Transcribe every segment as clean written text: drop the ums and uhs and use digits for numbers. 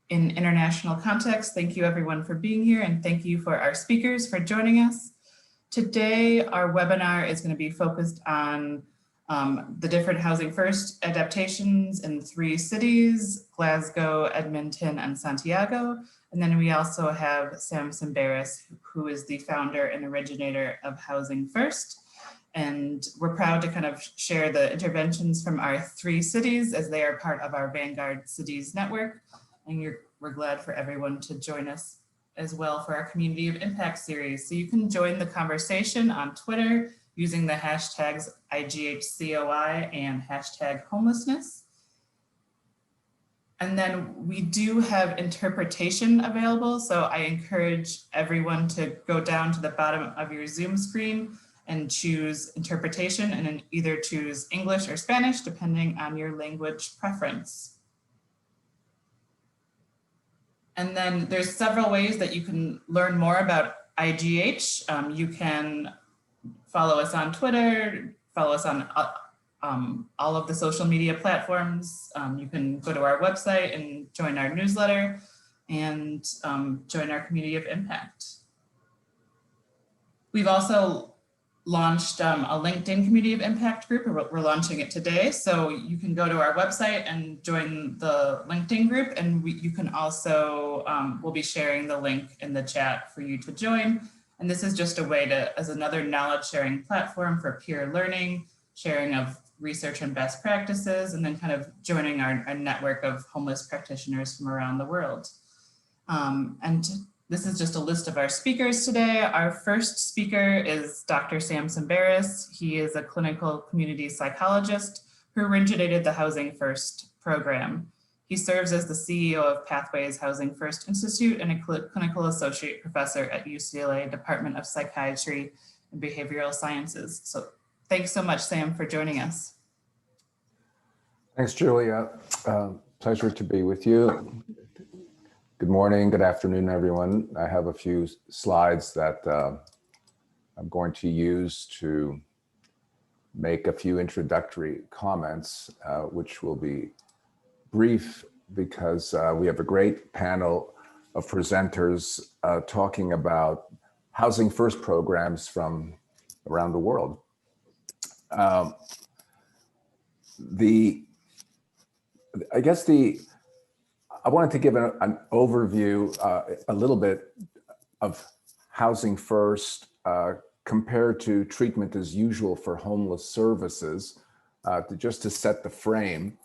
in international context. Thank you everyone for being here, and thank you for our speakers for joining us. Today, our webinar is going to be focused on the different Housing First adaptations in 3 cities, Glasgow, Edmonton, and Santiago. And then we also have Sam Tsemberis, who is the founder and originator of Housing First. And we're proud to kind of share the interventions from our 3 cities as they are part of our Vanguard Cities network. And we're glad for everyone to join us as well for our Community of Impact series. So you can join the conversation on Twitter using the hashtags IGHCOI and hashtag homelessness. And then we do have interpretation available. So I encourage everyone to go down to the bottom of your Zoom screen and choose interpretation, and then either choose English or Spanish, depending on your language preference. And then there's several ways that you can learn more about IGH. You can follow us on Twitter, follow us on all of the social media platforms. You can go to our website and join our newsletter and join our Community of Impact. We've also launched a LinkedIn Community of Impact group. We're launching it today. So you can go to our website and join the LinkedIn group. And you can also, we'll be sharing the link in the chat for you to join. And this is just a way to, as another knowledge sharing platform for peer learning, sharing of research and best practices, and then kind of joining our network of homeless practitioners from around the world. And this is just a list of our speakers today. Our first speaker is Dr. Sam Tsemberis. He is a clinical community psychologist who originated the Housing First program. He serves as the CEO of Pathways Housing First Institute and a clinical associate professor at UCLA Department of Psychiatry and Behavioral Sciences. So thanks so much, Sam, for joining us. Thanks, Julia. Pleasure to be with you. Good morning, good afternoon, everyone. I have a few slides that I'm going to use to make a few introductory comments, which will be brief because we have a great panel of presenters talking about Housing First programs from around the world. I wanted to give an overview, a little bit of Housing First compared to treatment as usual for homeless services, just to set the frame.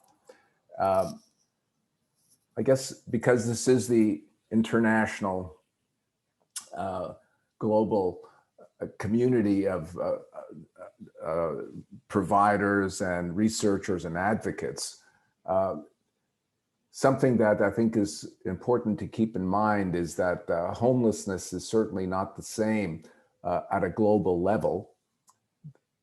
I guess because this is the international global community of providers and researchers and advocates, something that I think is important to keep in mind is that homelessness is certainly not the same at a global level,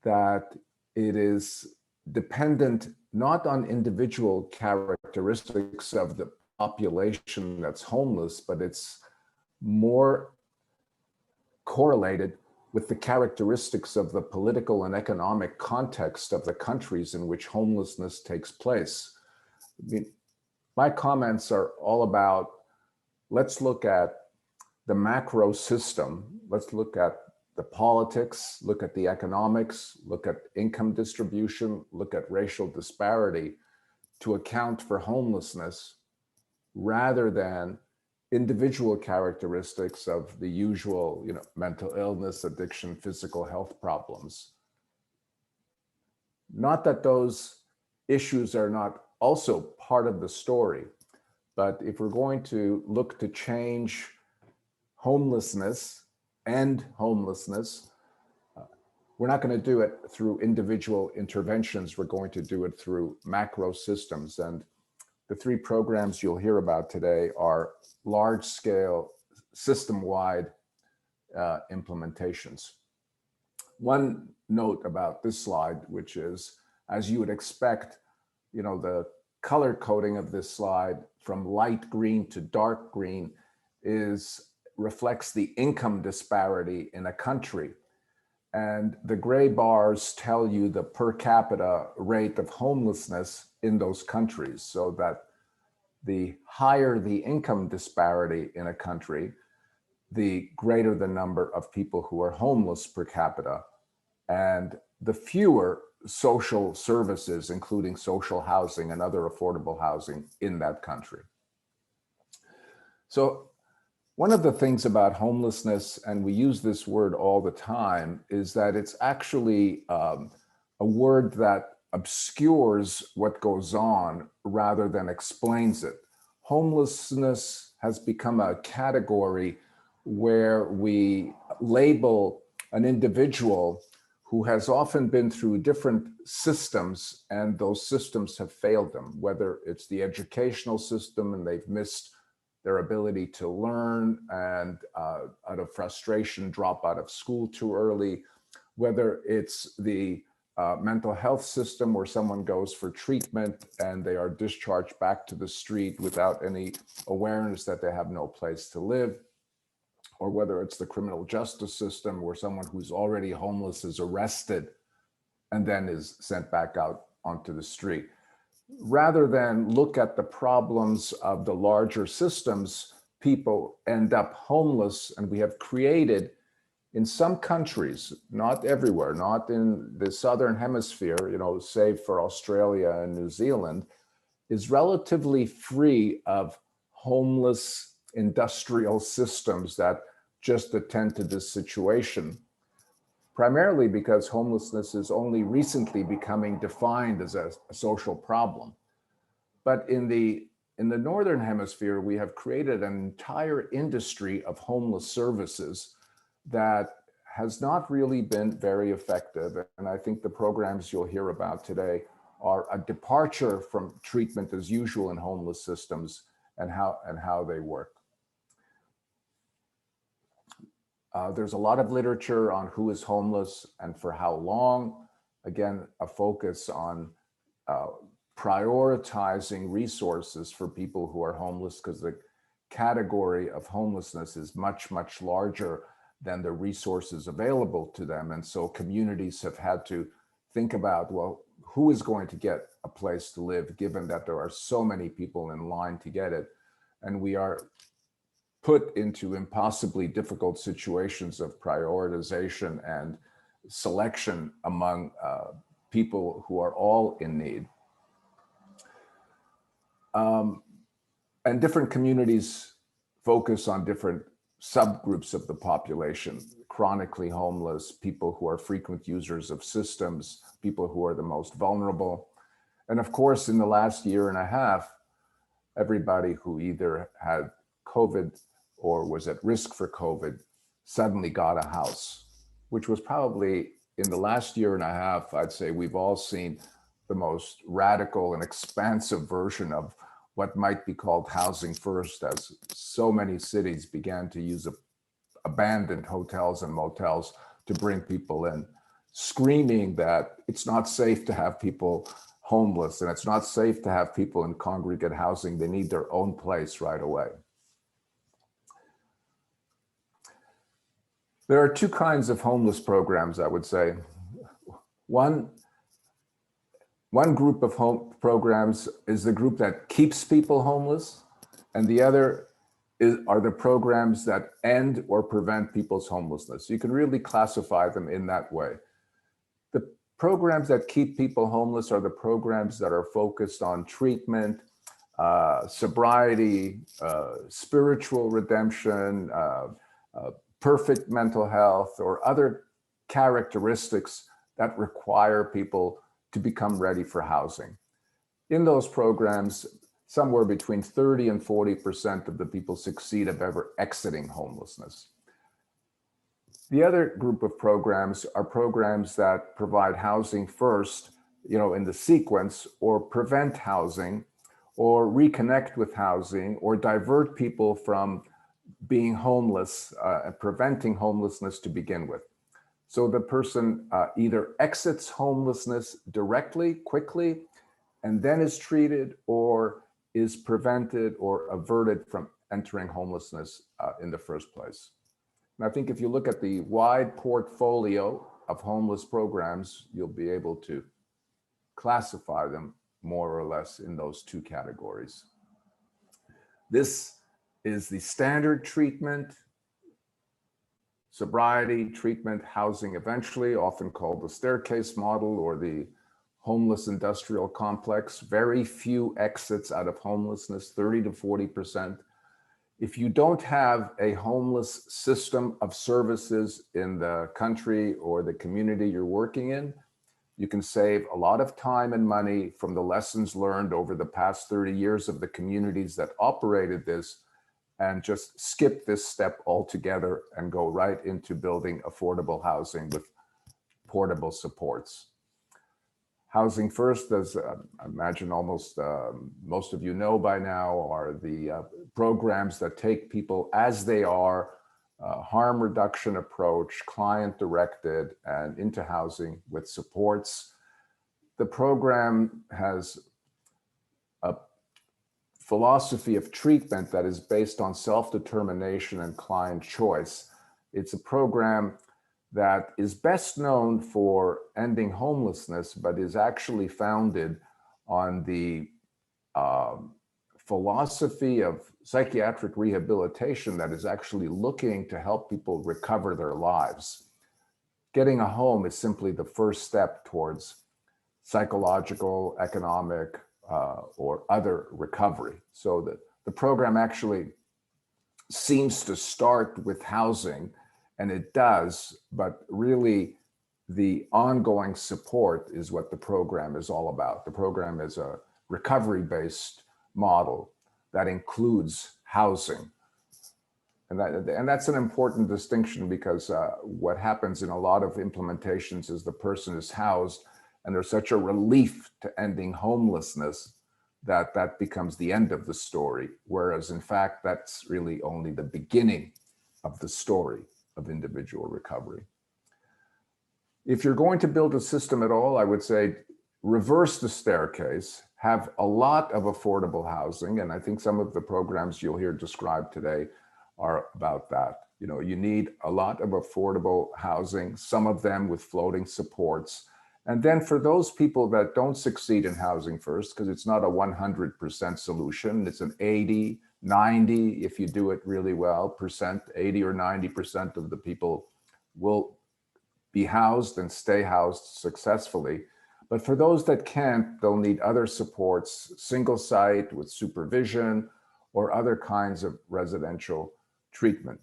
that it is dependent not on individual characteristics of the population that's homeless, but it's more correlated with the characteristics of the political and economic context of the countries in which homelessness takes place. I mean, my comments are all about, let's look at the macro system. Let's look at the politics, look at the economics, look at income distribution, look at racial disparity to account for homelessness rather than individual characteristics of the usual, mental illness, addiction, physical health problems. Not that those issues are not also part of the story, but if we're going to look to change homelessness, we're not going to do it through individual interventions. We're going to do it through macro systems. And the 3 programs you'll hear about today are large-scale, system-wide implementations. One note about this slide, which is, as you would expect, the color coding of this slide from light green to dark green reflects the income disparity in a country. And the gray bars tell you the per capita rate of homelessness in those countries, so that the higher the income disparity in a country, the greater the number of people who are homeless per capita, and the fewer social services, including social housing and other affordable housing in that country. So one of the things about homelessness, and we use this word all the time, is that it's actually a word that obscures what goes on rather than explains it. Homelessness has become a category where we label an individual who has often been through different systems, and those systems have failed them, whether it's the educational system and they've missed their ability to learn and out of frustration drop out of school too early, whether it's the mental health system where someone goes for treatment and they are discharged back to the street without any awareness that they have no place to live, or whether it's the criminal justice system where someone who's already homeless is arrested and then is sent back out onto the street. Rather than look at the problems of the larger systems, people end up homeless, and we have created in some countries, not everywhere, not in the Southern Hemisphere, save for Australia and New Zealand, is relatively free of homeless industrial systems that just attend to this situation, primarily because homelessness is only recently becoming defined as a social problem. But in the Northern Hemisphere, we have created an entire industry of homeless services that has not really been very effective. And I think the programs you'll hear about today are a departure from treatment as usual in homeless systems and how they work. There's a lot of literature on who is homeless and for how long. Again, a focus on prioritizing resources for people who are homeless, because the category of homelessness is much, much larger than the resources available to them. And so communities have had to think about, well, who is going to get a place to live, given that there are so many people in line to get it? And we are put into impossibly difficult situations of prioritization and selection among people who are all in need. And different communities focus on different subgroups of the population: chronically homeless, people who are frequent users of systems, people who are the most vulnerable. And of course, in the last year and a half, everybody who either had COVID or was at risk for COVID suddenly got a house, which was probably, in the last year and a half, I'd say we've all seen the most radical and expansive version of what might be called housing first, as so many cities began to use abandoned hotels and motels to bring people in, screaming that it's not safe to have people homeless and it's not safe to have people in congregate housing. They need their own place right away. There are two kinds of homeless programs, I would say. One group of home programs is the group that keeps people homeless, and the other are the programs that end or prevent people's homelessness. You can really classify them in that way. The programs that keep people homeless are the programs that are focused on treatment, sobriety, spiritual redemption, perfect mental health, or other characteristics that require people to become ready for housing. In those programs, somewhere between 30 and 40% of the people succeed of ever exiting homelessness. The other group of programs are programs that provide housing first, in the sequence, or prevent housing, or reconnect with housing, or divert people from being homeless, preventing homelessness to begin with. So the person either exits homelessness directly, quickly, and then is treated, or is prevented or averted from entering homelessness in the first place. And I think if you look at the wide portfolio of homeless programs, you'll be able to classify them more or less in those two categories. This is the standard treatment, sobriety, treatment, housing eventually, often called the staircase model or the homeless industrial complex. Very few exits out of homelessness, 30 to 40%. If you don't have a homeless system of services in the country or the community you're working in, you can save a lot of time and money from the lessons learned over the past 30 years of the communities that operated this, and just skip this step altogether and go right into building affordable housing with portable supports. Housing First, as I imagine almost most of you know by now, are the programs that take people as they are, harm reduction approach, client directed, and into housing with supports. The program has a philosophy of treatment that is based on self-determination and client choice. It's a program that is best known for ending homelessness, but is actually founded on the philosophy of psychiatric rehabilitation that is actually looking to help people recover their lives. Getting a home is simply the first step towards psychological, economic, or other recovery. So the program actually seems to start with housing, and it does, but really the ongoing support is what the program is all about. The program is a recovery-based model that includes housing. And that's an important distinction, because what happens in a lot of implementations is the person is housed and there's such a relief to ending homelessness that that becomes the end of the story. Whereas in fact, that's really only the beginning of the story of individual recovery. If you're going to build a system at all, I would say reverse the staircase, have a lot of affordable housing. And I think some of the programs you'll hear described today are about that. You know, you need a lot of affordable housing, some of them with floating supports. And then for those people that don't succeed in Housing First, because it's not a 100% solution, it's an 80, 90, if you do it really well, 80 or 90% of the people will be housed and stay housed successfully. But for those that can't, they'll need other supports, single site with supervision or other kinds of residential treatment.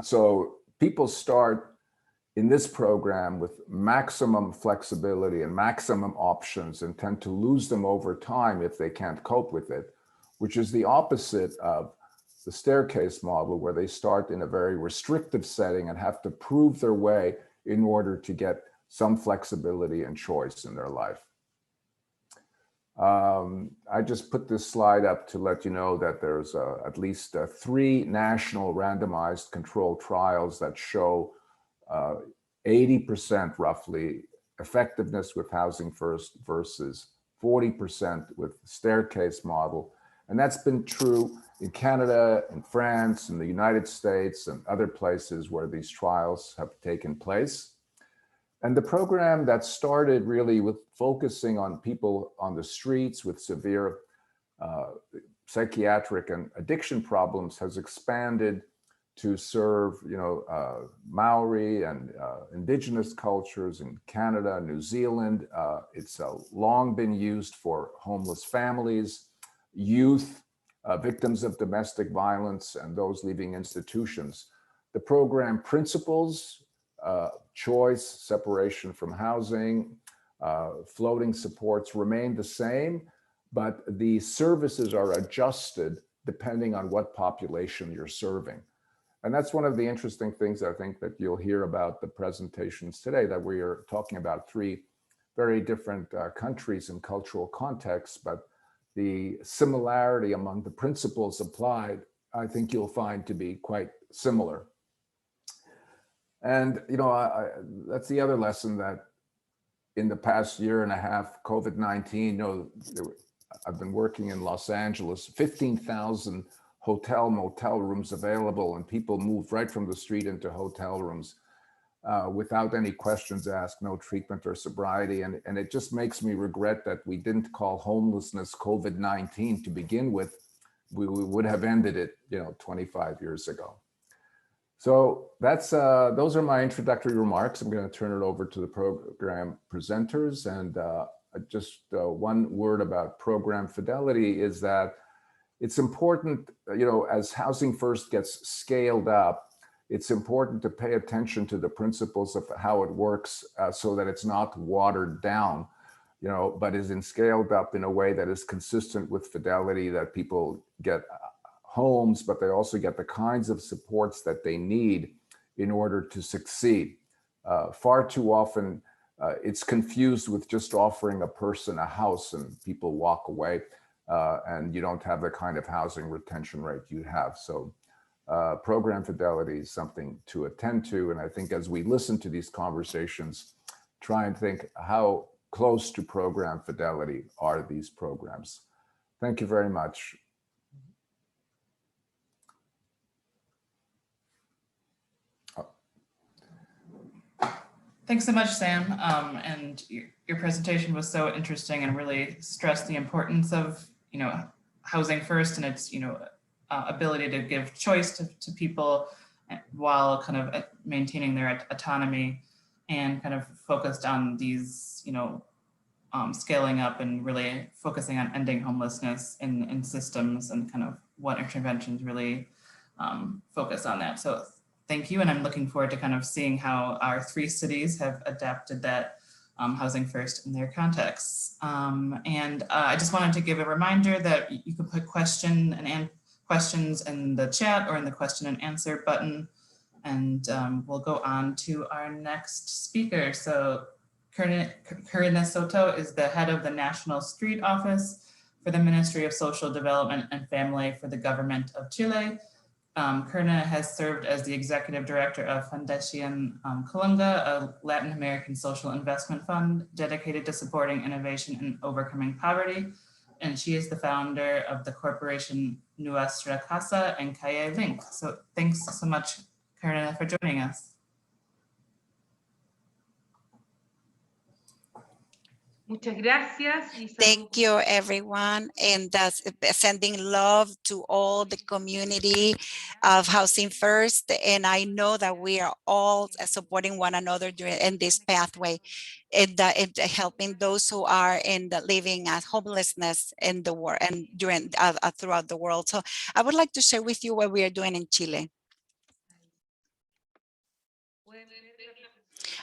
So people start in this program with maximum flexibility and maximum options and tend to lose them over time if they can't cope with it, which is the opposite of the staircase model, where they start in a very restrictive setting and have to prove their way in order to get some flexibility and choice in their life. I just put this slide up to let you know that there's at least 3 national randomized controlled trials that show 80% roughly effectiveness with Housing First versus 40% with staircase model. And that's been true in Canada, in France, in the United States, and other places where these trials have taken place. And the program that started really with focusing on people on the streets with severe psychiatric and addiction problems has expanded to serve, Maori and indigenous cultures in Canada, New Zealand. It's long been used for homeless families, youth, victims of domestic violence, and those leaving institutions. The program principles, choice, separation from housing, floating supports remain the same, but the services are adjusted depending on what population you're serving. And that's one of the interesting things I think that you'll hear about the presentations today, that we are talking about 3 very different countries and cultural contexts, but the similarity among the principles applied, I think you'll find to be quite similar. And, that's the other lesson, that in the past year and a half, COVID-19, I've been working in Los Angeles, 15,000 hotel, motel rooms available, and people moved right from the street into hotel rooms without any questions asked, no treatment or sobriety. And it just makes me regret that we didn't call homelessness COVID-19 to begin with, we would have ended it, 25 years ago. So that's those are my introductory remarks. I'm going to turn it over to the program presenters. And just one word about program fidelity is that it's important, as Housing First gets scaled up, it's important to pay attention to the principles of how it works so that it's not watered down, but is scaled up in a way that is consistent with fidelity, that people get homes, but they also get the kinds of supports that they need in order to succeed. Far too often, it's confused with just offering a person a house and people walk away and you don't have the kind of housing retention rate you have. So program fidelity is something to attend to. And I think as we listen to these conversations, try and think how close to program fidelity are these programs. Thank you very much. Thanks so much, Sam. And your presentation was so interesting and really stressed the importance of, Housing First and its, ability to give choice to people while kind of maintaining their autonomy, and kind of focused on these, scaling up and really focusing on ending homelessness in systems, and kind of what interventions really focus on that. So thank you. And I'm looking forward to kind of seeing how our 3 cities have adapted that Housing First in their contexts. And I just wanted to give a reminder that you can put questions in the chat or in the question and answer button. And we'll go on to our next speaker. So Karinna Soto is the head of the National Street Office for the Ministry of Social Development and Family for the Government of Chile. Karinna has served as the executive director of Fundación Colunga, a Latin American social investment fund dedicated to supporting innovation and overcoming poverty. And she is the founder of the corporation Nuestra Casa and Calle Link. So thanks so much, Karinna, for joining us. Muchas gracias. Thank you, everyone, and sending love to all the community of Housing First. And I know that we are all supporting one another in this pathway, and helping those who are living as homelessness in the world and throughout the world. So I would like to share with you what we are doing in Chile.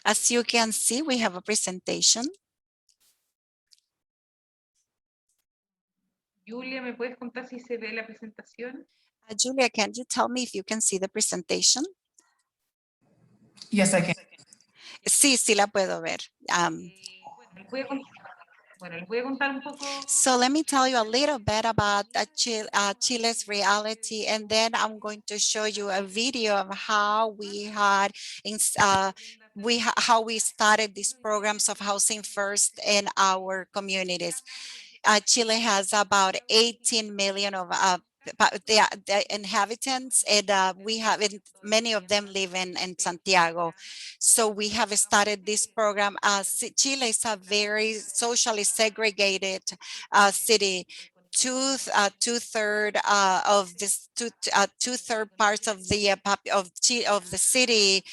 As you can see, we have a presentation. Julia, ¿me puedes contar si se ve la presentación? Julia, can you tell me if you can see the presentation? Yes, I can. Sí, sí la puedo ver. Bueno, les voy a contar un poco. So let me tell you a little bit about Chile's reality, and then I'm going to show you a video of how we had how we started these programs of Housing First in our communities. Chile has about 18 million of the inhabitants, and many of them live in Santiago. So we have started this program. Chile is a very socially segregated city. Two-third parts of the city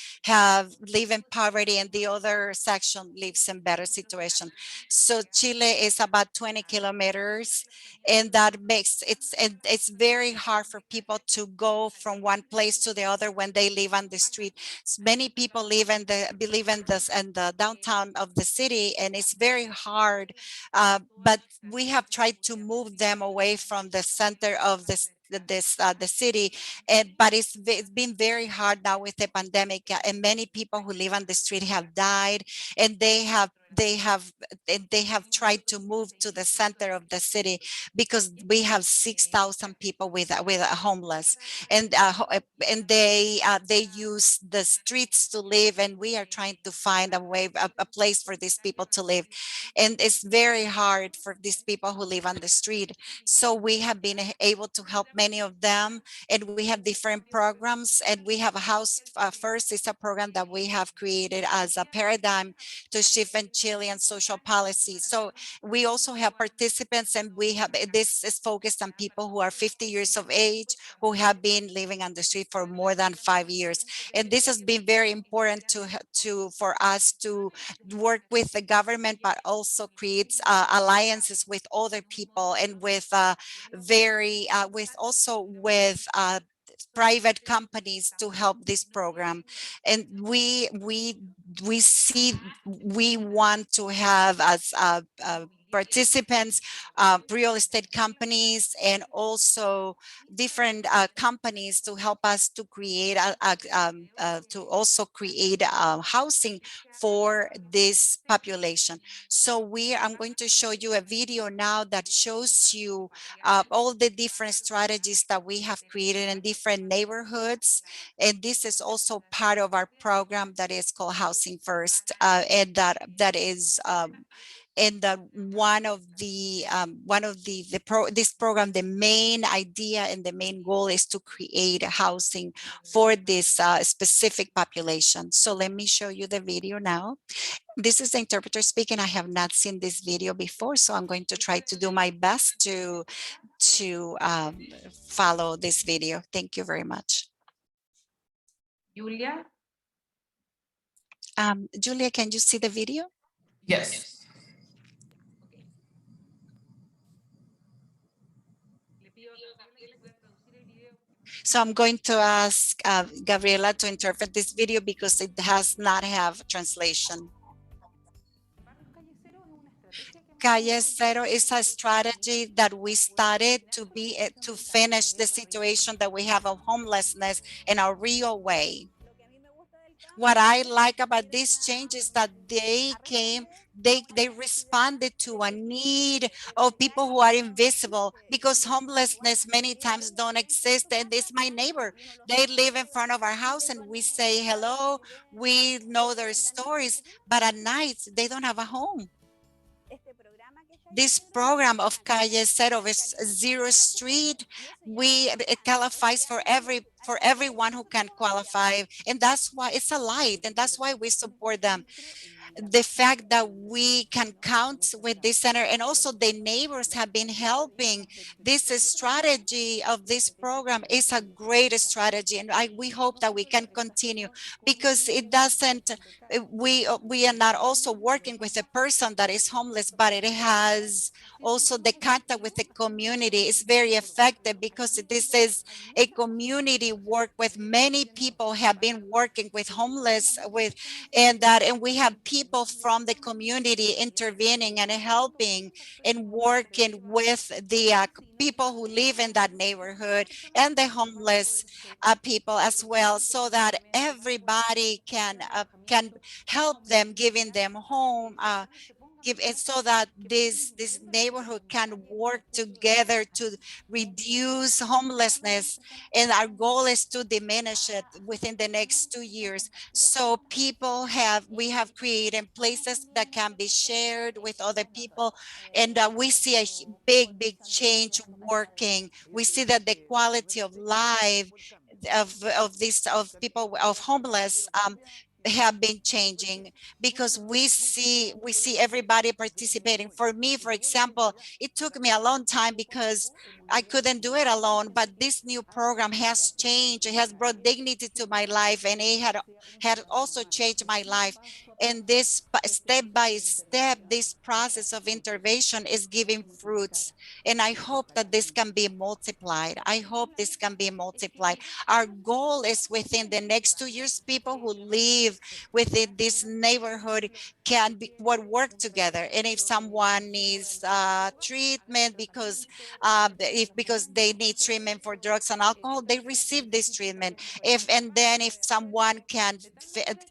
live in poverty, and the other section lives in better situation. So Chile is about 20 kilometers, and that makes it's very hard for people to go from one place to the other when they live on the street. Many people live in the downtown of the city, and it's very hard. But we have tried to move them away from the center of the city, but it's been very hard now with the pandemic, and many people who live on the street have died, and they have tried to move to the center of the city because we have 6,000 people with homeless, and they use the streets to live, and we are trying to find a place for these people to live, and it's very hard for these people who live on the street. So we have been able to help many of them, and we have different programs, and we have a House First is a program that we have created as a paradigm to shift and Chilean social policy. So we also have participants, and this is focused on people who are 50 years of age, who have been living on the street for more than 5 years. And this has been very important for us to work with the government, but also creates alliances with other people, and with private companies to help this program. And we want to have as participants, real estate companies, and also different companies to help us to create housing for this population. So I'm going to show you a video now that shows you all the different strategies that we have created in different neighborhoods. And this is also part of our program that is called Housing First, and that is and this program, the main idea and the main goal is to create housing for this specific population. So let me show you the video now. This is the interpreter speaking. I have not seen this video before, so I'm going to try to do my best to follow this video. Thank you very much. Julia. Julia, can you see the video? Yes. So I'm going to ask Gabriela to interpret this video because it has not have translation. Calle Cero is a strategy that we started to finish the situation that we have of homelessness in a real way. What I like about this change is that they responded to a need of people who are invisible, because homelessness many times don't exist. And it's my neighbor. They live in front of our house and we say hello. We know their stories, but at night they don't have a home. This program of Calle Cero is Zero Street. It qualifies for everyone who can qualify, and that's why it's a light, and that's why we support them. The fact that we can count with this center, and also the neighbors have been helping. This strategy of this program is a great strategy, and we hope that we can continue, because it doesn't, we are not also working with a person that is homeless, but it has also the contact with the community is very effective, because this is a community work with many people have been working with homeless and we have people from the community intervening and helping and working with the people who live in that neighborhood and the homeless people as well, so that everybody can help them, giving them home, so that this neighborhood can work together to reduce homelessness. And our goal is to diminish it within the next 2 years. So we have created places that can be shared with other people, and we see a big change working. We see that the quality of life of people of homeless have been changing, because we see everybody participating. For me, for example, it took me a long time because I couldn't do it alone, but this new program has changed. It has brought dignity to my life, and it had also changed my life. And this step by step, this process of intervention is giving fruits. And I hope that this can be multiplied. I hope this can be multiplied. Our goal is within the next 2 years, people who live within this neighborhood can work together. And if someone needs treatment because they need treatment for drugs and alcohol, they receive this treatment. If someone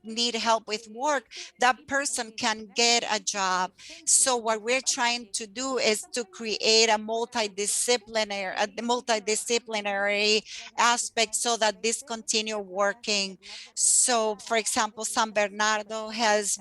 need help with work, that person can get a job. So what we're trying to do is to create a multidisciplinary aspect so that this continue working. So for example, San Bernardo has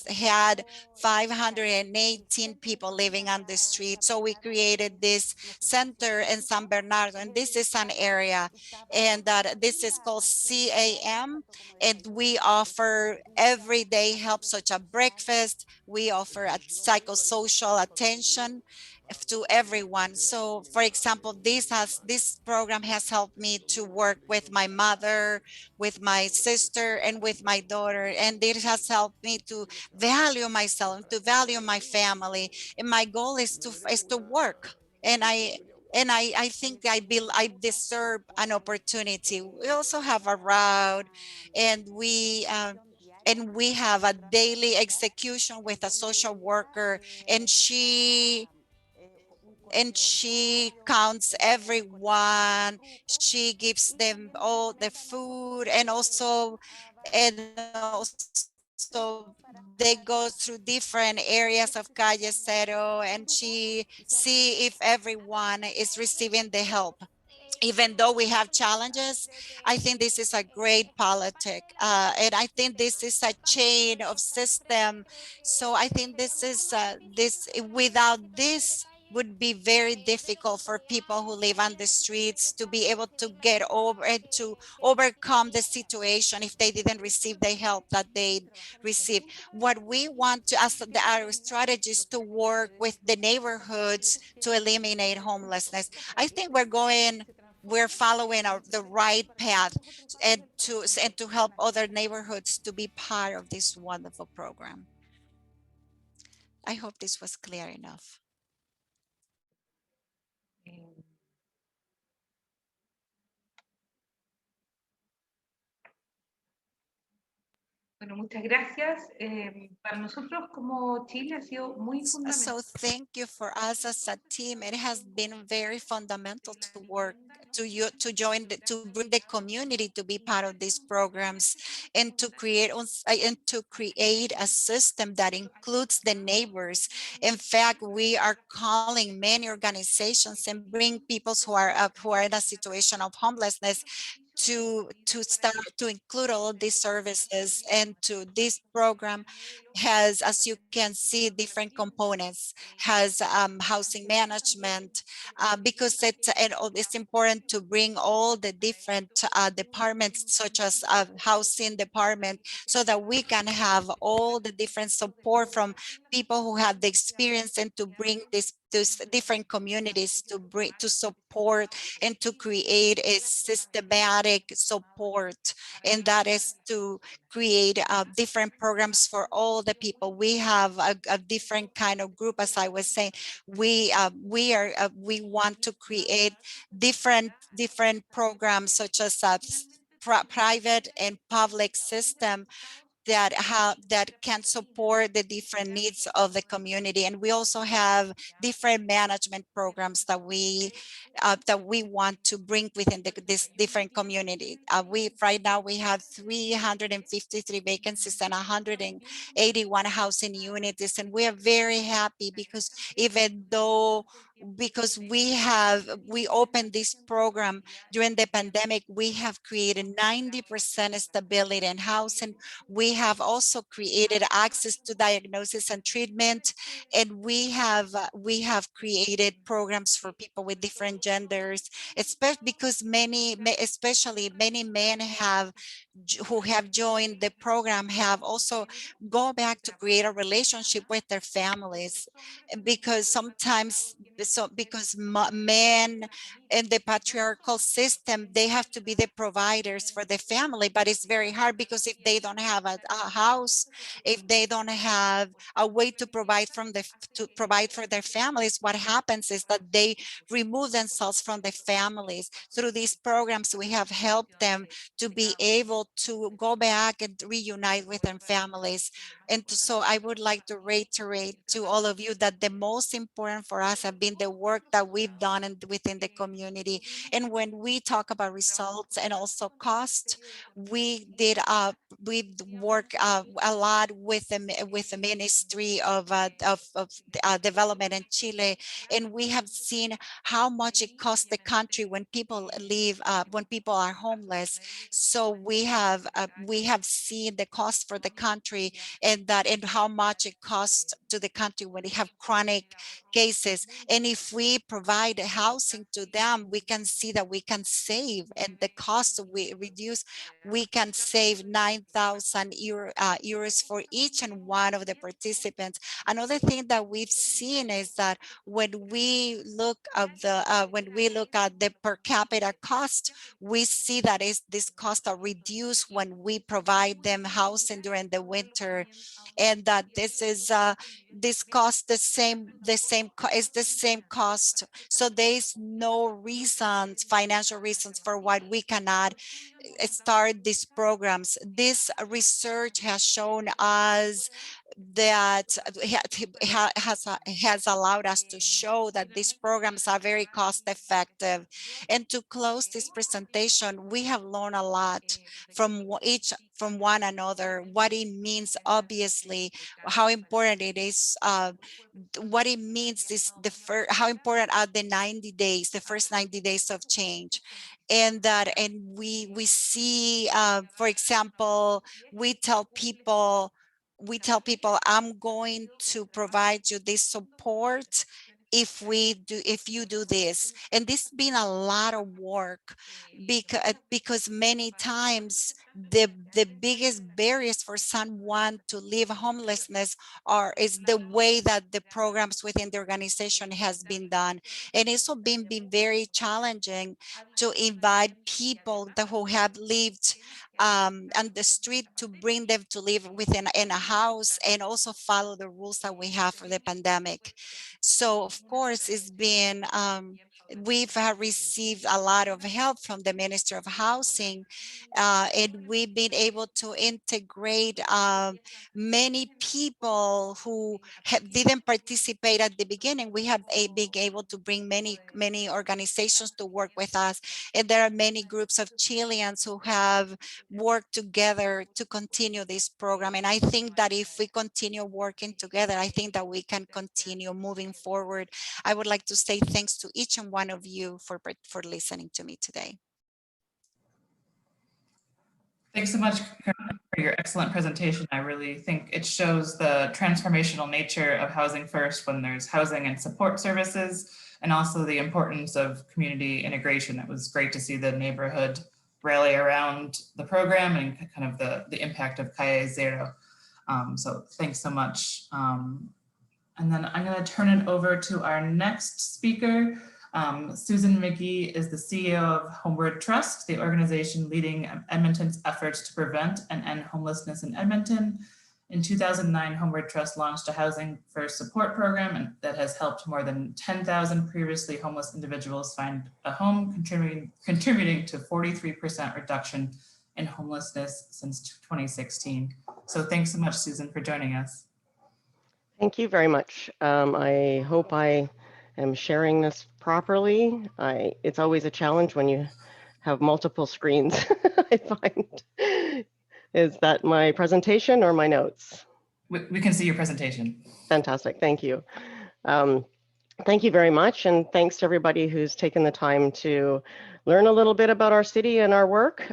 had 518 people living on the street. So we created this center in San Bernardo, and this is an area, and this is called CAM, and we offer everyday everyday help such as breakfast. We offer a psychosocial attention to everyone. So for example, this program has helped me to work with my mother, with my sister, and with my daughter, and it has helped me to value myself, to value my family. And my goal is to work, and I think I deserve an opportunity. We also have a route, and we have a daily execution with a social worker, and she counts everyone. She gives them all the food, and also they go through different areas of Calle Cero, and she see if everyone is receiving the help. Even though we have challenges, I think this is a great politic. And I think this is a chain of system. So I think without this would be very difficult for people who live on the streets to be able to get over and to overcome the situation if they didn't receive the help that they received. What we want to, as our strategy, is to work with the neighborhoods to eliminate homelessness. I think we're following the right path, and to help other neighborhoods to be part of this wonderful program. I hope this was clear enough. Eh, Bueno, muchas gracias. Para nosotros como Chile ha sido muy So fundamental. thank you. For us as a team, it has been very fundamental to work to join to bring the community to be part of these programs, and to create a system that includes the neighbors. In fact, we are calling many organizations and bring people who are in a situation of homelessness to start to include all of these services. And to this program has, as you can see, different components. Has housing management, because it's important to bring all the different departments, such as housing department, so that we can have all the different support from people who have the experience, and to bring these different communities to support and to create a systematic support. And that is to create different programs for all the people. We have a different kind of group, as I was saying. We want to create different programs, such as private and public system that can support the different needs of the community. And we also have different management programs that we want to bring within this different community. Right now we have 353 vacancies and 181 housing units, and we are very happy because we opened this program during the pandemic, we have created 90% stability in housing. We have also created access to diagnosis and treatment, and we have created programs for people with different genders, especially because especially many men who have joined the program have also go back to create a relationship with their families. Because sometimes, because men in the patriarchal system, they have to be the providers for the family, but it's very hard, because if they don't have a house, if they don't have a way to provide for their families, what happens is that they remove themselves from the families. Through these programs, we have helped them to be able to go back and reunite with their families. And so I would like to reiterate to all of you that the most important for us have been the work that we've done within the community. And when we talk about results and also cost, we work a lot with the Ministry of Development in Chile, and we have seen how much it costs the country when people when people are homeless. So we have seen the cost for the country, and how much it costs to the country when they have chronic cases. And And if we provide housing to them, we can see that we can save, and the cost we reduce, we can save 9,000 euros for each and one of the participants. Another thing that we've seen is that when we look at the per capita cost, we see that these costs are reduced when we provide them housing during the winter, and that this cost is the same cost. So there is no reasons, financial reasons, for why we cannot start these programs. This research has shown us that has allowed us to show that these programs are very cost effective. And to close this presentation, we have learned a lot from one another, what it means, obviously, how important it is, what it means, how important are the 90 days, the first 90 days of change. And we see, for example, we tell people, I'm going to provide you this support if you do this. And this has been a lot of work, because many times the biggest barriers for someone to leave homelessness is the way that the programs within the organization has been done. And it's also been very challenging to invite people who have lived on the street, to bring them to live in a house, and also follow the rules that we have for the pandemic. So of course, it's been we've received a lot of help from the Minister of Housing, and we've been able to integrate many people who didn't participate at the beginning. We have been able to bring many organizations to work with us, and there are many groups of Chileans who have worked together to continue this program. And I think that if we continue working together, I think that we can continue moving forward. I would like to say thanks to each and one of you for listening to me today. Thanks so much for your excellent presentation. I really think it shows the transformational nature of Housing First when there's housing and support services, and also the importance of community integration. It was great to see the neighborhood rally around the program and kind of the impact of Calle Zero. So thanks so much. And then I'm going to turn it over to our next speaker. Susan McGee is the CEO of Homeward Trust, the organization leading Edmonton's efforts to prevent and end homelessness in Edmonton. In 2009, Homeward Trust launched a Housing First support program that has helped more than 10,000 previously homeless individuals find a home, contributing to 43% reduction in homelessness since 2016. So thanks so much, Susan, for joining us. Thank you very much. I hope I am sharing this properly. It's always a challenge when you have multiple screens, I find. Is that my presentation or my notes? We can see your presentation. Fantastic, thank you. Thank you very much, and thanks to everybody who's taken the time to learn a little bit about our city and our work.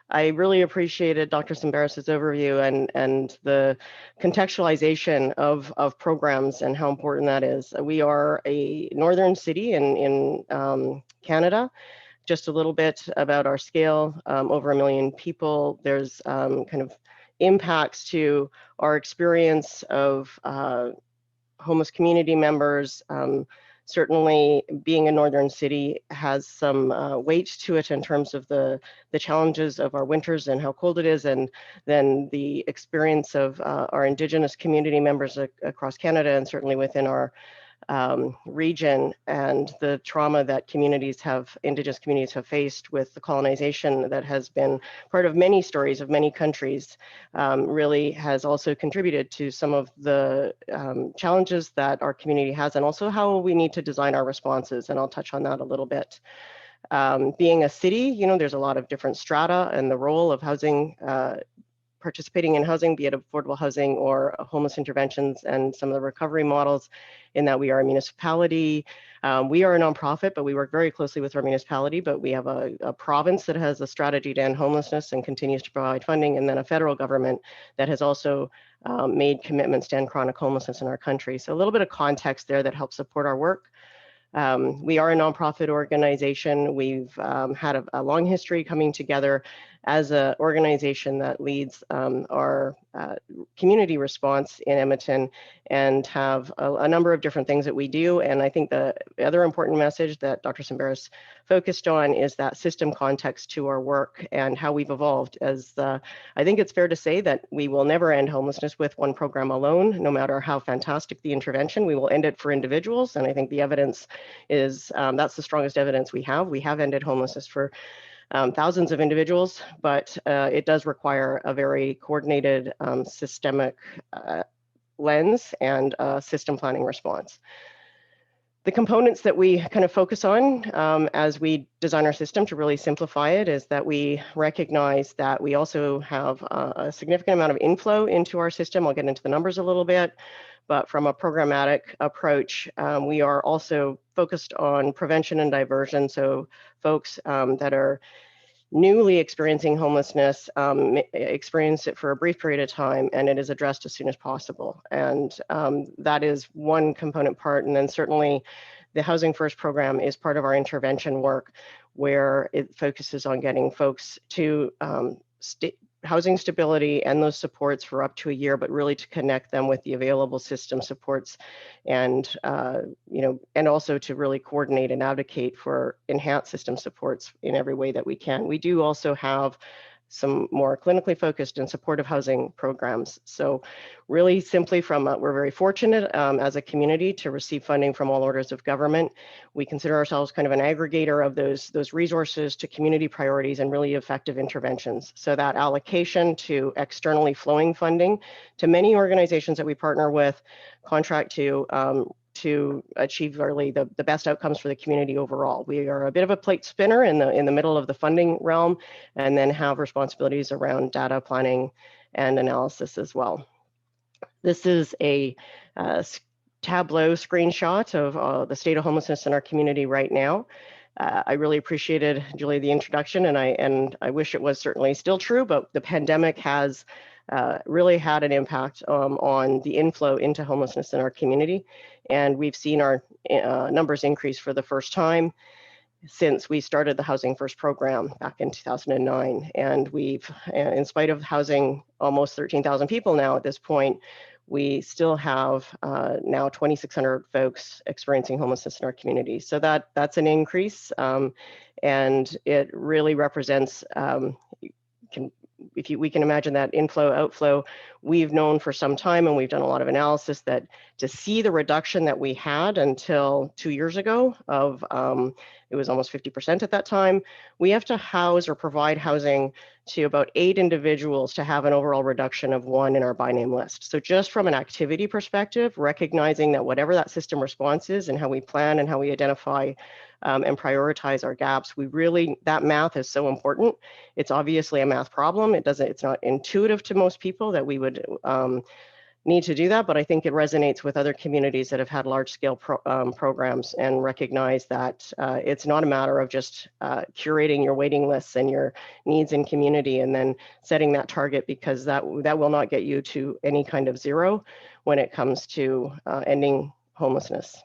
I really appreciated Dr. Tsemberis' overview and the contextualization of programs and how important that is. We are a northern city in Canada. Just a little bit about our scale, over 1 million people. There's kind of impacts to our experience of homeless community members. Certainly being a northern city has some weight to it in terms of the challenges of our winters and how cold it is, and then the experience of our Indigenous community members across Canada, and certainly within our region, and the trauma that Indigenous communities have faced with the colonization that has been part of many stories of many countries, really has also contributed to some of the challenges that our community has, and also how we need to design our responses. And I'll touch on that a little bit. Being a city, there's a lot of different strata, and the role of housing, participating in housing, be it affordable housing or homeless interventions, and some of the recovery models, in that we are a municipality. We are a nonprofit, but we work very closely with our municipality, but we have a province that has a strategy to end homelessness and continues to provide funding, and then a federal government that has also made commitments to end chronic homelessness in our country. So a little bit of context there that helps support our work. We are a nonprofit organization. We've had a long history coming together as an organization that leads our community response in Edmonton, and have a number of different things that we do. And I think the other important message that Dr. Tsemberis focused on is that system context to our work and how we've evolved. As I think it's fair to say that we will never end homelessness with one program alone, no matter how fantastic the intervention. We will end it for individuals, and I think the evidence is that's the strongest evidence we have. We have ended homelessness for thousands of individuals, but it does require a very coordinated systemic lens and system planning response. The components that we kind of focus on as we design our system to really simplify it is that we recognize that we also have a significant amount of inflow into our system. I'll get into the numbers a little bit, but from a programmatic approach, we are also focused on prevention and diversion. So folks that are newly experiencing homelessness experience it for a brief period of time, and it is addressed as soon as possible. And that is one component part. And then certainly the Housing First program is part of our intervention work, where it focuses on getting folks to housing stability and those supports for up to a year, but really to connect them with the available system supports, and and also to really coordinate and advocate for enhanced system supports in every way that we can. We do also have some more clinically focused and supportive housing programs. So really simply we're very fortunate as a community to receive funding from all orders of government. We consider ourselves kind of an aggregator of those resources to community priorities and really effective interventions. So that allocation to externally flowing funding to many organizations that we partner with contract to achieve really the best outcomes for the community overall. We are a bit of a plate spinner in the middle of the funding realm, and then have responsibilities around data planning and analysis as well. This is a Tableau screenshot of the state of homelessness in our community right now. I really appreciated, Julie, the introduction, and I wish it was certainly still true, but the pandemic has really had an impact on the inflow into homelessness in our community. And we've seen our numbers increase for the first time since we started the Housing First program back in 2009. And we've, in spite of housing almost 13,000 people now at this point, we still have now 2,600 folks experiencing homelessness in our community. So that's an increase, and it really represents, we can imagine that inflow, outflow. We've known for some time, and we've done a lot of analysis, that to see the reduction that we had until 2 years ago of, it was almost 50% at that time, we have to house or provide housing to about 8 individuals to have an overall reduction of 1 in our by name list. So just from an activity perspective, recognizing that whatever that system response is and how we plan and how we identify and prioritize our gaps, that math is so important. It's obviously a math problem. It's not intuitive to most people that we would need to do that, but I think it resonates with other communities that have had large scale programs, and recognize that it's not a matter of just curating your waiting lists and your needs in community and then setting that target, because that will not get you to any kind of zero when it comes to ending homelessness.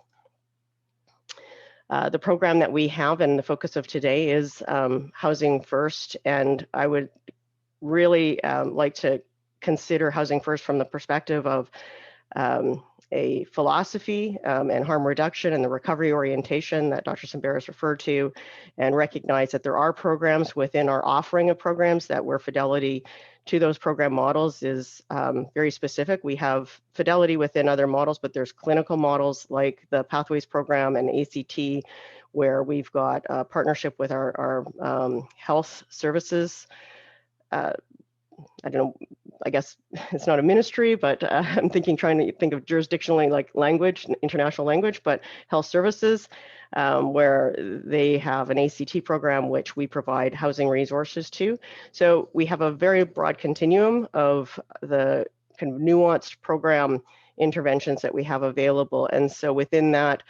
The program that we have and the focus of today is Housing First, and I would really like to consider Housing First from the perspective of a philosophy and harm reduction and the recovery orientation that Dr. Tsemberis referred to, and recognize that there are programs within our offering of programs where fidelity to those program models is very specific. We have fidelity within other models, but there's clinical models like the Pathways program and ACT, where we've got a partnership with our health services. I don't know, I guess it's not a ministry, but I'm trying to think of jurisdictionally like language, international language, but health services, where they have an ACT program, which we provide housing resources to. So we have a very broad continuum of the kind of nuanced program interventions that we have available. And so within that,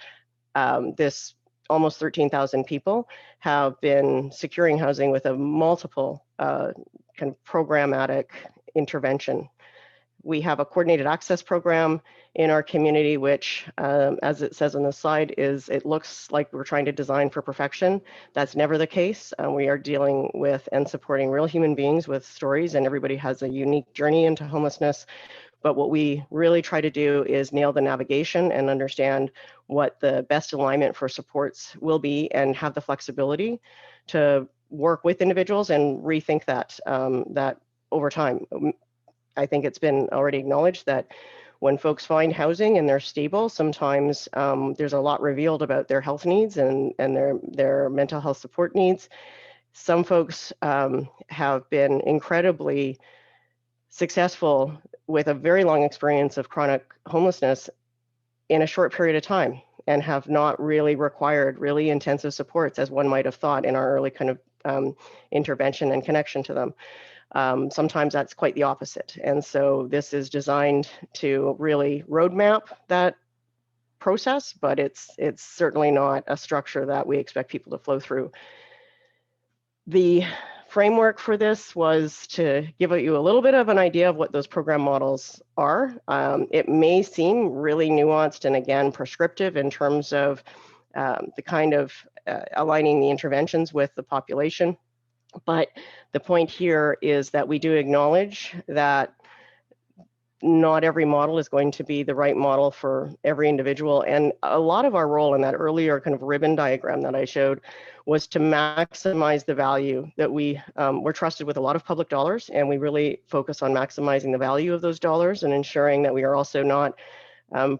this almost 13,000 people have been securing housing with a multiple kind of programmatic intervention. We have a coordinated access program in our community, which, as it says on the slide, it looks like we're trying to design for perfection. That's never the case. We are dealing with and supporting real human beings with stories, and everybody has a unique journey into homelessness. But what we really try to do is nail the navigation and understand what the best alignment for supports will be, and have the flexibility to work with individuals and rethink that over time. I think it's been already acknowledged that when folks find housing and they're stable, sometimes there's a lot revealed about their health needs and their mental health support needs. Some folks have been incredibly successful with a very long experience of chronic homelessness in a short period of time, and have not really required really intensive supports as one might have thought in our early kind of intervention and connection to them. Sometimes that's quite the opposite. And so this is designed to really roadmap that process, but it's certainly not a structure that we expect people to flow through. The framework for this was to give you a little bit of an idea of what those program models are. It may seem really nuanced and, again, prescriptive in terms of the kind of aligning the interventions with the population. But the point here is that we do acknowledge that not every model is going to be the right model for every individual. And a lot of our role in that earlier kind of ribbon diagram that I showed was to maximize the value that we're trusted with a lot of public dollars, and we really focus on maximizing the value of those dollars and ensuring that we are also not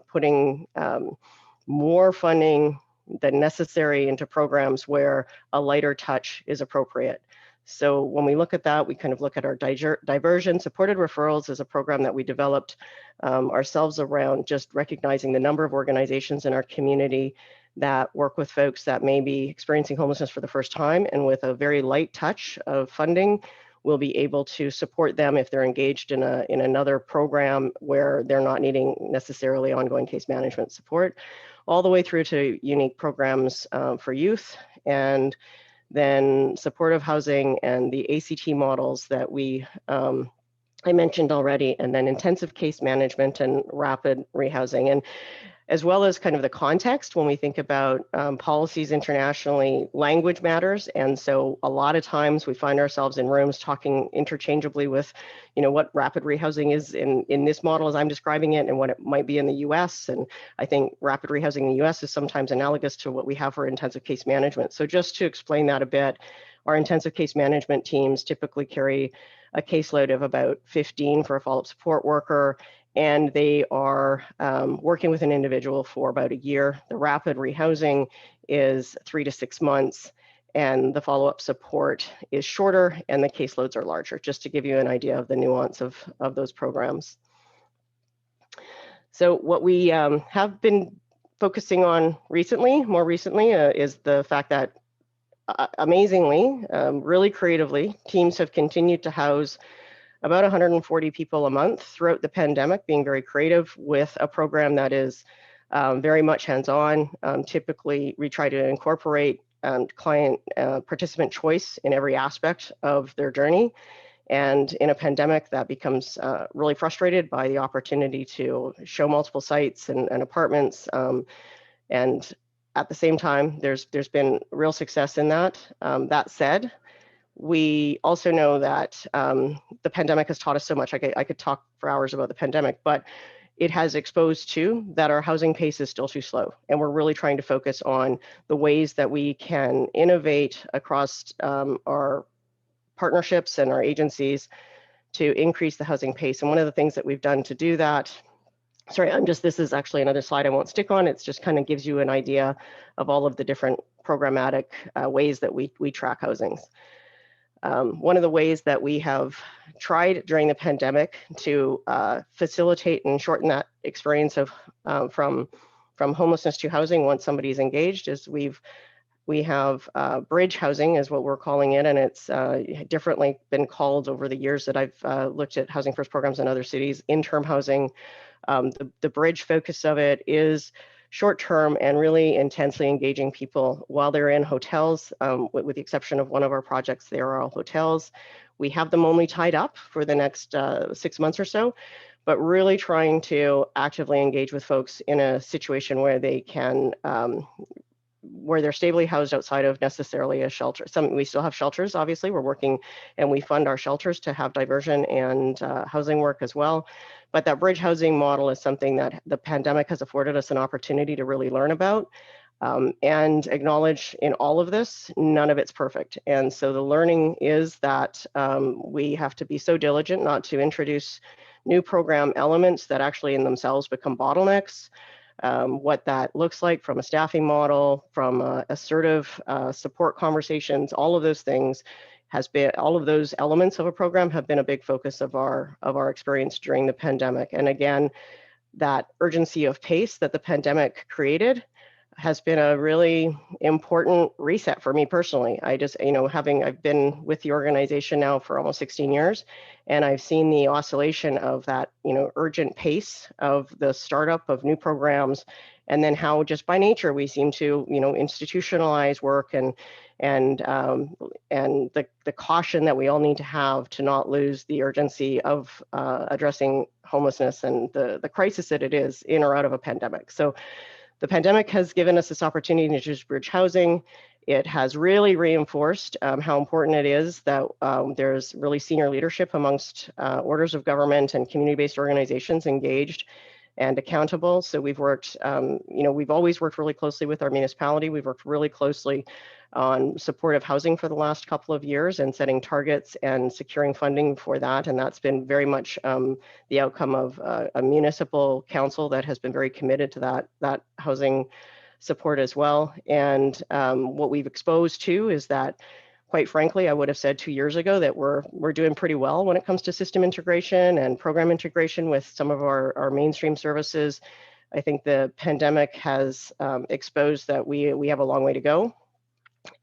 putting more funding than necessary into programs where a lighter touch is appropriate. So when we look at that, we kind of look at our diversion. Supported referrals is a program that we developed ourselves around just recognizing the number of organizations in our community that work with folks that may be experiencing homelessness for the first time, and with a very light touch of funding, we'll be able to support them if they're engaged in another program where they're not needing necessarily ongoing case management support, all the way through to unique programs for youth, and then supportive housing and the ACT models that I mentioned already, and then intensive case management and rapid rehousing. And as well as kind of the context when we think about policies internationally, language matters. And so a lot of times we find ourselves in rooms talking interchangeably with, what rapid rehousing is in this model as I'm describing it, and what it might be in the US. And I think rapid rehousing in the US is sometimes analogous to what we have for intensive case management. So just to explain that a bit, our intensive case management teams typically carry a caseload of about 15 for a follow-up support worker, and they are working with an individual for about a year. The rapid rehousing is 3 to 6 months, and the follow-up support is shorter, and the caseloads are larger, just to give you an idea of the nuance of those programs. So what we have been focusing on more recently, is the fact that amazingly, really creatively, teams have continued to house about 140 people a month throughout the pandemic, being very creative with a program that is very much hands-on. Typically, we try to incorporate client participant choice in every aspect of their journey. And in a pandemic, that becomes really frustrated by the opportunity to show multiple sites and apartments. And at the same time, there's been real success in that. That said, we also know that the pandemic has taught us so much. I could talk for hours about the pandemic, but it has exposed too that our housing pace is still too slow. And we're really trying to focus on the ways that we can innovate across our partnerships and our agencies to increase the housing pace. And one of the things that we've done to do that, this is actually another slide I won't stick on. It's just kind of gives you an idea of all of the different programmatic ways that we track housings. One of the ways that we have tried during the pandemic to facilitate and shorten that experience of from homelessness to housing once somebody's engaged is we have bridge housing is what we're calling it, and it's differently been called over the years that I've looked at housing first programs in other cities. Interim housing, the bridge focus of it is short-term and really intensely engaging people while they're in hotels. With the exception of one of our projects, they are all hotels. We have them only tied up for the next 6 months or so, but really trying to actively engage with folks in a situation where they can, where they're stably housed outside of necessarily a shelter. We still have shelters, obviously. We're working and we fund our shelters to have diversion and housing work as well. But that bridge housing model is something that the pandemic has afforded us an opportunity to really learn about and acknowledge in all of this, none of it's perfect. And so the learning is that we have to be so diligent not to introduce new program elements that actually in themselves become bottlenecks. What that looks like from a staffing model, from assertive support conversations, all of those things all of those elements of a program have been a big focus of our experience during the pandemic. And again, that urgency of pace that the pandemic created has been a really important reset for me personally. I just, I've been with the organization now for almost 16 years, and I've seen the oscillation of that, urgent pace of the startup of new programs, and then how just by nature we seem to, institutionalize work and the caution that we all need to have to not lose the urgency of addressing homelessness and the crisis that it is in or out of a pandemic. So the pandemic has given us this opportunity to introduce bridge housing. It has really reinforced how important it is that there's really senior leadership amongst orders of government and community-based organizations engaged and accountable. So we've worked, we've always worked really closely with our municipality. We've worked really closely on supportive housing for the last couple of years and setting targets and securing funding for that. And that's been very much the outcome of a municipal council that has been very committed to that housing support as well. And what we've exposed to is that, quite frankly, I would have said 2 years ago that we're doing pretty well when it comes to system integration and program integration with some of our mainstream services. I think the pandemic has exposed that we have a long way to go.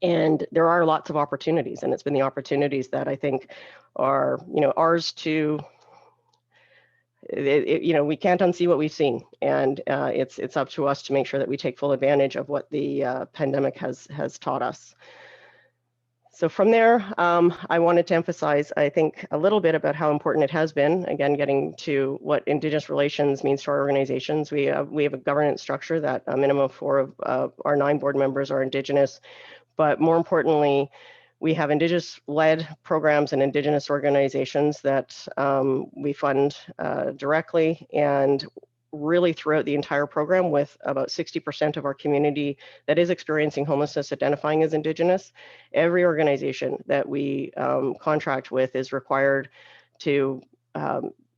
And there are lots of opportunities, and it's been the opportunities that I think are, ours to, we can't unsee what we've seen, and it's up to us to make sure that we take full advantage of what the pandemic has taught us. So from there, I wanted to emphasize, I think, a little bit about how important it has been, again, getting to what Indigenous relations means to our organizations. We have a governance structure that a minimum of 4 of our 9 board members are Indigenous, but more importantly, we have Indigenous-led programs and Indigenous organizations that we fund directly, and really throughout the entire program, with about 60% of our community that is experiencing homelessness identifying as Indigenous. Every organization that we contract with is required to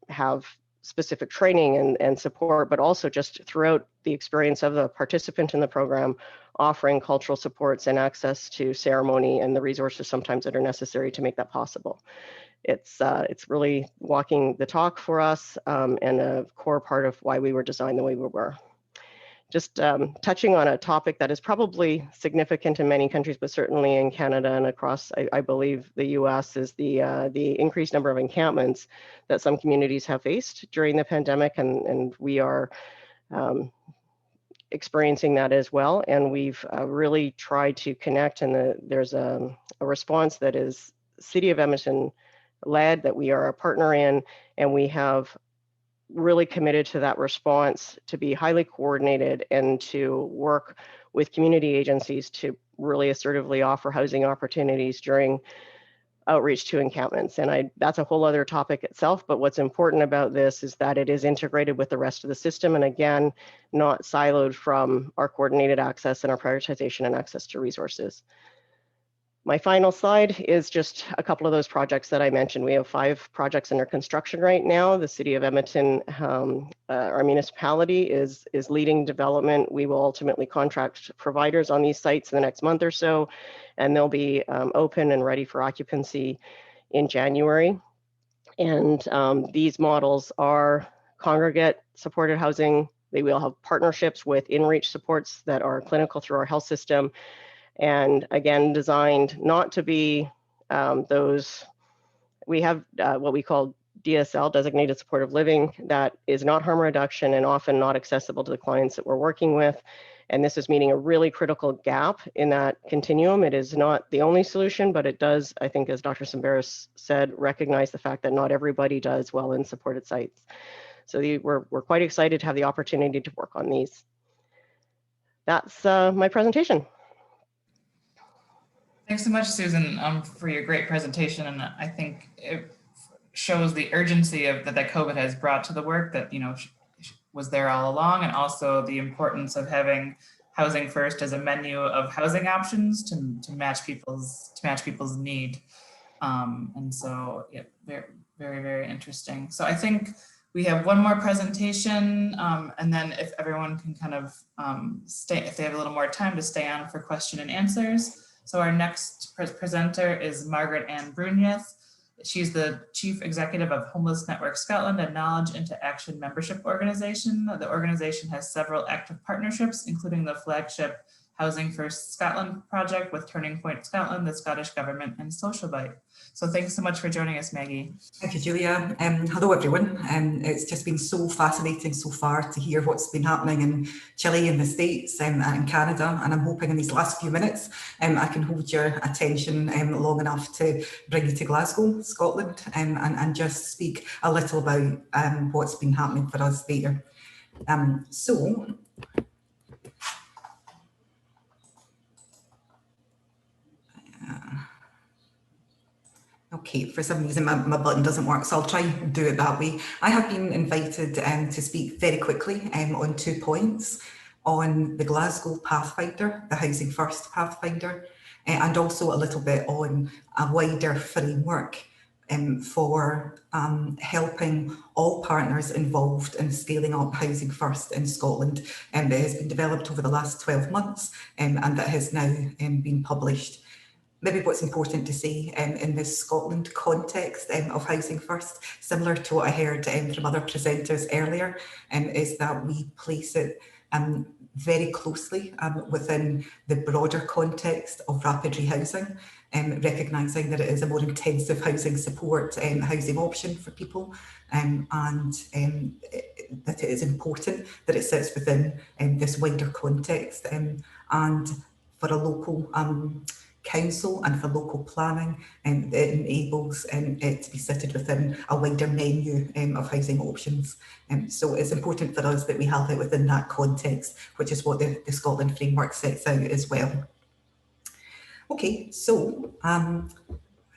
have specific training and support, but also just throughout the experience of the participant in the program, offering cultural supports and access to ceremony and the resources sometimes that are necessary to make that possible. It's really walking the talk for us, and a core part of why we were designed the way we were. Just touching on a topic that is probably significant in many countries, but certainly in Canada and across, I believe, the US, is the increased number of encampments that some communities have faced during the pandemic, and we are experiencing that as well. And we've really tried to connect, and there's a response that is City of Edmonton led, that we are a partner in, and we have really committed to that response to be highly coordinated and to work with community agencies to really assertively offer housing opportunities during outreach to encampments. And that's a whole other topic itself, but what's important about this is that it is integrated with the rest of the system, and again, not siloed from our coordinated access and our prioritization and access to resources. My final slide is just a couple of those projects that I mentioned. We have 5 projects under construction right now. The City of Edmonton, our municipality, is leading development. We will ultimately contract providers on these sites in the next month or so, and they'll be open and ready for occupancy in January. And these models are congregate supported housing. They will have partnerships with in-reach supports that are clinical through our health system. And again, designed not to be we have what we call DSL, designated supportive living, that is not harm reduction and often not accessible to the clients that we're working with. And this is meeting a really critical gap in that continuum. It is not the only solution, but it does, I think, as Dr. Tsemberis said, recognize the fact that not everybody does well in supported sites. So we're quite excited to have the opportunity to work on these. That's my presentation. Thanks so much, Susan, for your great presentation. And I think it shows the urgency of that COVID has brought to the work that, was there all along, and also the importance of having Housing First as a menu of housing options to match people's need. And so, yeah, very, very, very interesting. So I think we have one more presentation, and then if everyone can kind of if they have a little more time, to stay on for question and answers. So our next presenter is Margaret-Ann Brünjes. She's the Chief Executive of Homeless Network Scotland, a Knowledge into Action membership organization. The organization has several active partnerships, including the flagship Housing First Scotland project with Turning Point Scotland, the Scottish Government, and Social Bite. So thanks so much for joining us, Maggie. Thank you, Julia. Hello, everyone. It's just been so fascinating so far to hear what's been happening in Chile, in the States, and in Canada. And I'm hoping in these last few minutes, I can hold your attention long enough to bring you to Glasgow, Scotland, and just speak a little about what's been happening for us there. Okay, for some reason my button doesn't work, so I'll try and do it that way. I have been invited to speak very quickly on 2 points, on the Glasgow Pathfinder, the Housing First Pathfinder, and also a little bit on a wider framework for helping all partners involved in scaling up Housing First in Scotland, that has been developed over the last 12 months and that has now been published. Maybe what's important to say in this Scotland context of Housing First, similar to what I heard from other presenters earlier, is that we place it very closely within the broader context of rapid rehousing, recognising that it is a more intensive housing support housing option for people, and that it is important that it sits within this wider context, and for a local council and for local planning, it enables it to be seated within a wider menu of housing options. So it's important for us that we have it within that context, which is what the Scotland framework sets out as well. Okay, so let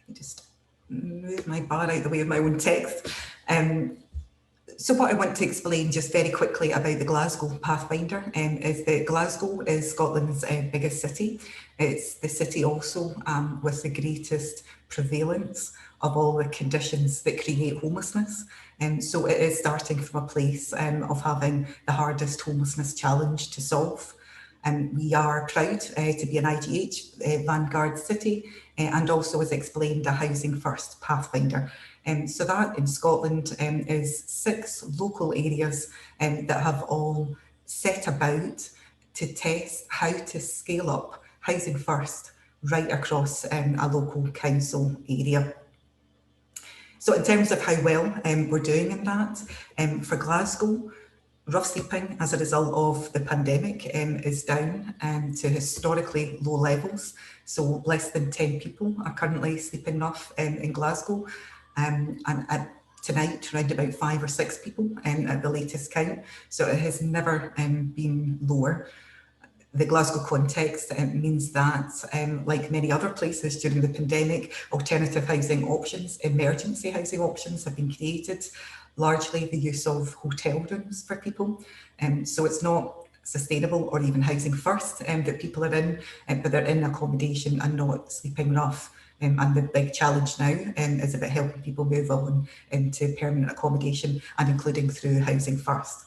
me just move my bar out the way of my own text. So what I want to explain just very quickly about the Glasgow Pathfinder is that Glasgow is Scotland's biggest city. It's the city also with the greatest prevalence of all the conditions that create homelessness. So it is starting from a place of having the hardest homelessness challenge to solve. We are proud to be an IGH vanguard city, and also, as explained, a Housing First Pathfinder. So that in Scotland is 6 local areas that have all set about to test how to scale up Housing First right across a local council area. So in terms of how well we're doing in that, for Glasgow, rough sleeping as a result of the pandemic is down to historically low levels. So less than 10 people are currently sleeping rough in Glasgow. And tonight, around about 5 or 6 people at the latest count. So it has never been lower. The Glasgow context means that, like many other places during the pandemic, alternative housing options, emergency housing options have been created, largely the use of hotel rooms for people. So it's not sustainable or even Housing First that people are in, but they're in accommodation and not sleeping rough. And the big challenge now is about helping people move on into permanent accommodation, and including through Housing First.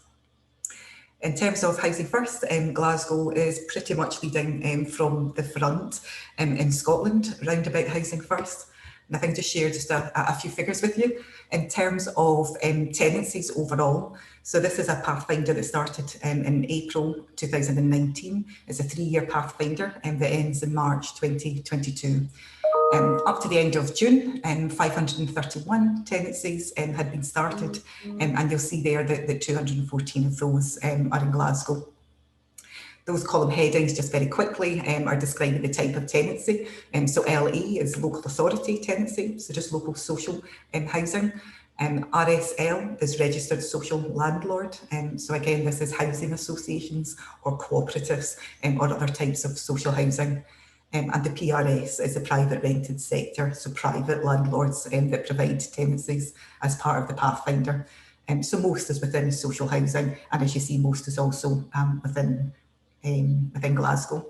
In terms of Housing First, Glasgow is pretty much leading from the front in Scotland round about Housing First. And I think to share just a few figures with you in terms of tenancies overall. So this is a Pathfinder that started in April 2019. It's a 3-year Pathfinder that ends in March 2022. Up to the end of June, 531 tenancies had been started, and you'll see there that 214 of those are in Glasgow. Those column headings, just very quickly, are describing the type of tenancy. So LE is local authority tenancy, so just local social housing. RSL is registered social landlord. So again, this is housing associations or cooperatives or other types of social housing. And the PRS is the private rented sector, so private landlords that provide tenancies as part of the Pathfinder. So most is within social housing, and as you see, most is also within Glasgow.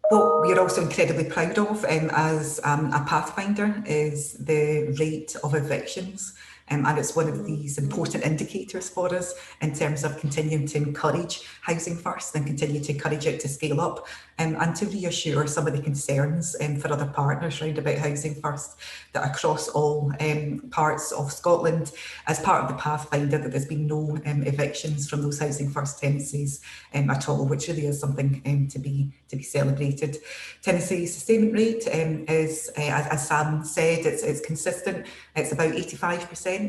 What we are also incredibly proud of as a Pathfinder is the rate of evictions. And it's one of these important indicators for us in terms of continuing to encourage Housing First and continue to encourage it to scale up and to reassure some of the concerns for other partners round about Housing First, that across all parts of Scotland, as part of the Pathfinder, that there's been no evictions from those Housing First tenancies at all, which really is something to be celebrated. Tenancy sustainment rate is, as Sam said, it's consistent. It's about 85%.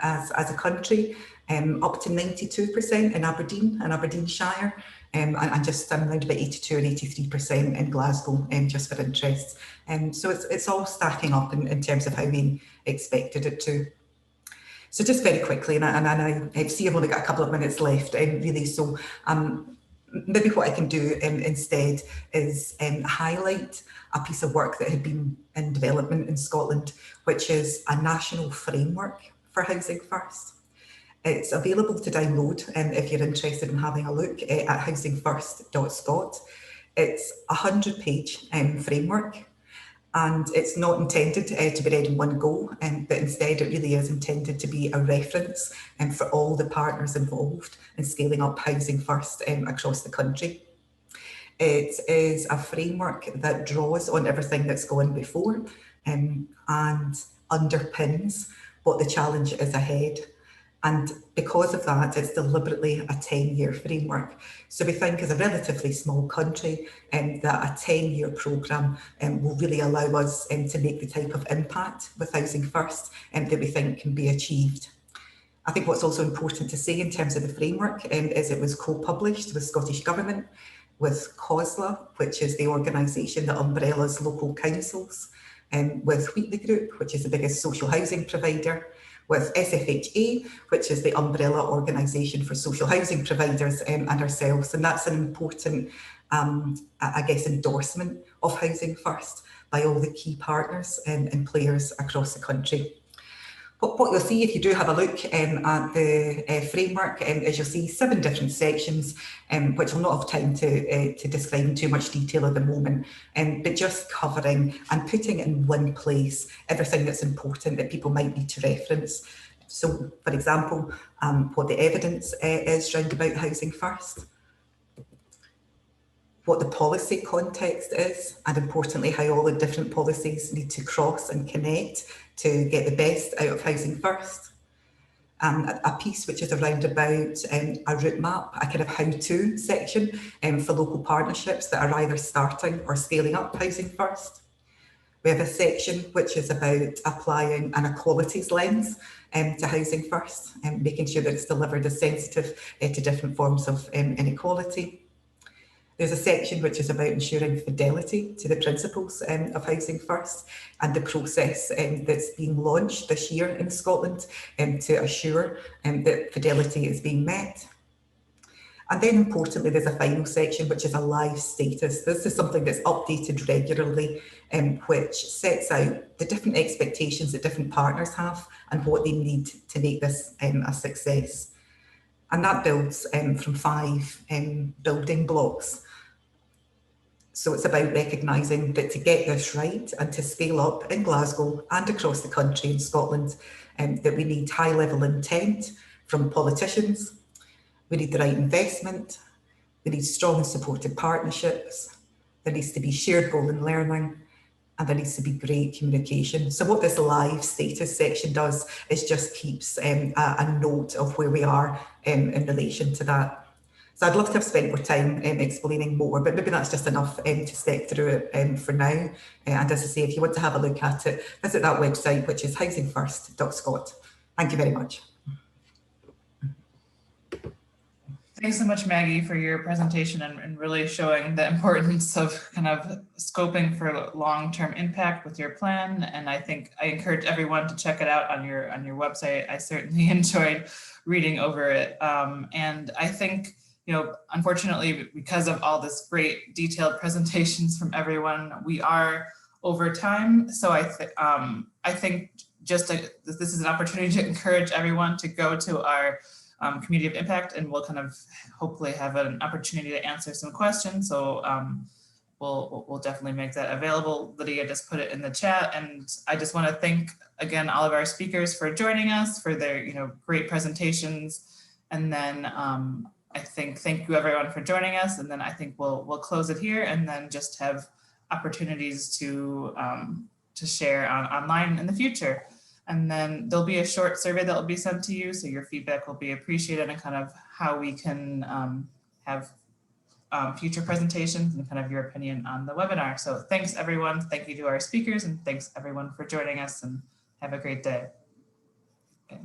As a country, up to 92% in Aberdeen and Aberdeenshire, and just around about 82 and 83% in Glasgow, just for interest. So it's all stacking up in terms of how we expected it to. So just very quickly, and I see I've only got a couple of minutes left, really, so maybe what I can do instead is highlight a piece of work that had been in development in Scotland, which is a national framework for Housing First. It's available to download if you're interested in having a look at housingfirst.scot. It's a 100-page framework, and it's not intended to be read in one go, but instead it really is intended to be a reference for all the partners involved in scaling up Housing First across the country. It is a framework that draws on everything that's gone before and underpins what the challenge is ahead. And because of that, it's deliberately a 10-year framework. So we think as a relatively small country that a 10-year programme will really allow us to make the type of impact with Housing First that we think can be achieved. I think what's also important to say in terms of the framework is it was co-published with Scottish Government, with COSLA, which is the organisation that umbrellas local councils, with Wheatley Group, which is the biggest social housing provider, with SFHA, which is the umbrella organisation for social housing providers, and ourselves. And that's an important, I guess, endorsement of Housing First by all the key partners and players across the country. What you'll see if you do have a look at the framework is you'll see 7 different sections, which I'll not have time to describe in too much detail at the moment, but just covering and putting in one place everything that's important that people might need to reference. So, for example, what the evidence is round about Housing First, what the policy context is, and importantly, how all the different policies need to cross and connect to get the best out of Housing First. A piece which is around about a route map, a kind of how-to section for local partnerships that are either starting or scaling up Housing First. We have a section which is about applying an equalities lens to Housing First and making sure that it's delivered as sensitive to different forms of inequality. There's a section which is about ensuring fidelity to the principles of Housing First and the process that's being launched this year in Scotland to assure that fidelity is being met. And then importantly, there's a final section which is a live status. This is something that's updated regularly, which sets out the different expectations that different partners have and what they need to make this a success. And that builds from 5 building blocks. So it's about recognising that to get this right and to scale up in Glasgow and across the country in Scotland, that we need high level intent from politicians, we need the right investment, we need strong and supported partnerships, there needs to be shared goal and learning, and there needs to be great communication. So what this live status section does is just keeps a note of where we are in relation to that. So I'd love to have spent more time explaining more, but maybe that's just enough to step through it for now. And as I say, if you want to have a look at it, visit that website, which is housingfirst.scot. Thank you very much. Thanks so much, Maggie, for your presentation and really showing the importance of kind of scoping for long-term impact with your plan. And I think I encourage everyone to check it out on your website. I certainly enjoyed reading over it. And I think, unfortunately, because of all this great detailed presentations from everyone, we are over time. So I think this is an opportunity to encourage everyone to go to our community of impact, and we'll kind of hopefully have an opportunity to answer some questions. So we'll definitely make that available. Lydia just put it in the chat, and I just want to thank again all of our speakers for joining us, for their great presentations, and then I think thank you everyone for joining us, and then I think we'll close it here, and then just have opportunities to share online in the future. And then there'll be a short survey that will be sent to you, so your feedback will be appreciated and kind of how we can have future presentations and kind of your opinion on the webinar. So thanks everyone. Thank you to our speakers, and thanks everyone for joining us, and have a great day. Okay.